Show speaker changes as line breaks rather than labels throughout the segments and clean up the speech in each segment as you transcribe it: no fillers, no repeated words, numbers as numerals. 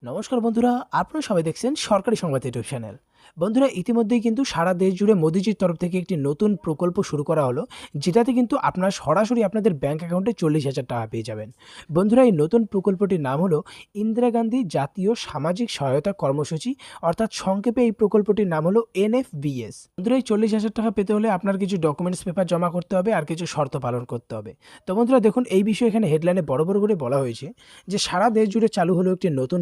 নমস্কার বন্ধুরা, আপনারা সবাই দেখছেন সরকারি সংবাদ ইউটিউব চ্যানেল। বন্ধুরা, ইতিমধ্যেই কিন্তু সারা দেশ জুড়ে মোদিজির তরফ থেকে একটি নতুন প্রকল্প শুরু করা হলো, যেটাতে কিন্তু আপনারা সরাসরি আপনাদের ব্যাংক অ্যাকাউন্টে 40,000 টাকা পেয়ে যাবেন। বন্ধুরা, এই নতুন প্রকল্পটির নাম হলো ইন্দিরা গান্ধী জাতীয় সামাজিক সহায়তা কর্মসূচি, অর্থাৎ সংক্ষেপে এই প্রকল্পটির নাম হলো NFBS। বন্ধুরা, এই 40,000 টাকা পেতে হলে আপনার কিছু ডকুমেন্টস পেপার জমা করতে হবে আর কিছু শর্ত পালন করতে হবে। তো বন্ধুরা দেখুন, এই বিষয়ে এখানে হেডলাইনে বড় বড় করে বলা হয়েছে যে সারা দেশ জুড়ে চালু হলো একটি নতুন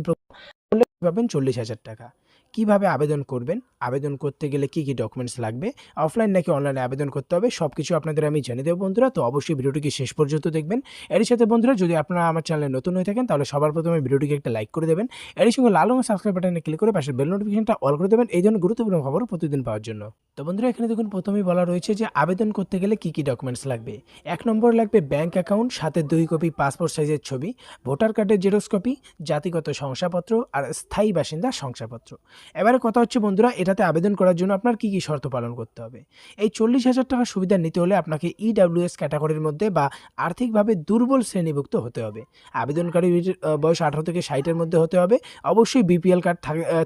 পাবেন 40,000 টাকা। কিভাবে আবেদন করবেন, আবেদন করতে গেলে কি ডকুমেন্টস লাগবে, অফলাইন নাকি অনলাইনে আবেদন করতে হবে, সবকিছু আপনাদের আমি জানিয়ে দেবো বন্ধুরা। তো অবশ্যই ভিডিওটিকে শেষ পর্যন্ত দেখবেন। এরই সাথে বন্ধুরা, যদি আপনারা আমার চ্যানেলে নতুন হয়ে থাকেন তাহলে সবার প্রথমে ভিডিওটিকে একটা লাইক করে দেবেন। এরই সঙ্গে লাল রঙের সাবস্ক্রাইব বাটনে ক্লিক করে পাশের বেল নোটিফিকেশনটা অল করে দেবেন এই ধরনের গুরুত্বপূর্ণ খবর প্রতিদিন পাওয়ার জন্য। তো বন্ধুরা, এখানে দেখুন প্রথমেই বলা রয়েছে যে আবেদন করতে গেলে কি ডকুমেন্টস লাগবে। 1 নম্বর লাগবে ব্যাংক অ্যাকাউন্ট, সাথে 2 কপি পাসপোর্ট সাইজের ছবি, ভোটার কার্ডের জেরক্স কপি, জাতিগত শংসাপত্র আর স্থায়ী বাসিন্দা শংসাপত্র। এবারে কথা হচ্ছে বন্ধুরা, এটাতে আবেদন করার জন্য আপনার কি শর্ত পালন করতে হবে। এই 40,000 টাকার সুবিধা নিতে হলে আপনাকে EWS ক্যাটাগরির মধ্যে বা আর্থিকভাবে দুর্বল শ্রেণীভুক্ত হতে হবে। আবেদনকারীর বয়স 18 থেকে 60-এর মধ্যে হতে হবে। অবশ্যই BPL কার্ড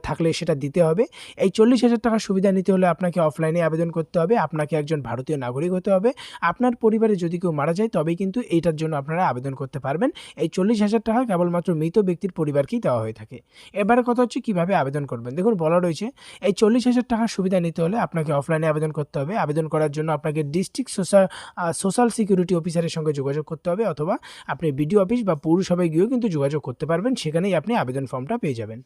থাকলে সেটা দিতে হবে। এই 40,000 টাকার সুবিধা নিতে হলে আপনাকে অফলাইনে আবেদন করতে হবে। আপনাকে একজন ভারতীয় নাগরিক হতে হবে। আপনার পরিবারে যদি কেউ মারা যায় তবেই কিন্তু এইটার জন্য আপনারা আবেদন করতে পারবেন। এই 40,000 টাকা কেবলমাত্র মৃত ব্যক্তির পরিবারকেই দেওয়া হয়ে থাকে। এবারে কথা হচ্ছে কিভাবে আবেদন করবেন। দেখুন, বলা রয়েছে এই 40,000 টাকার সুবিধা নিতে হলে আপনাকে অফলাইনে আবেদন করতে হবে। আবেদন করার জন্য আপনাকে ডিস্ট্রিক্ট সোশ্যাল সিকিউরিটি অফিসারের সঙ্গে যোগাযোগ করতে হবে, অথবা আপনি বিডিও অফিস বা পৌরসভায় গিয়েও কিন্তু যোগাযোগ করতে পারবেন। সেখানেই আপনি আবেদন ফর্মটা পেয়ে যাবেন।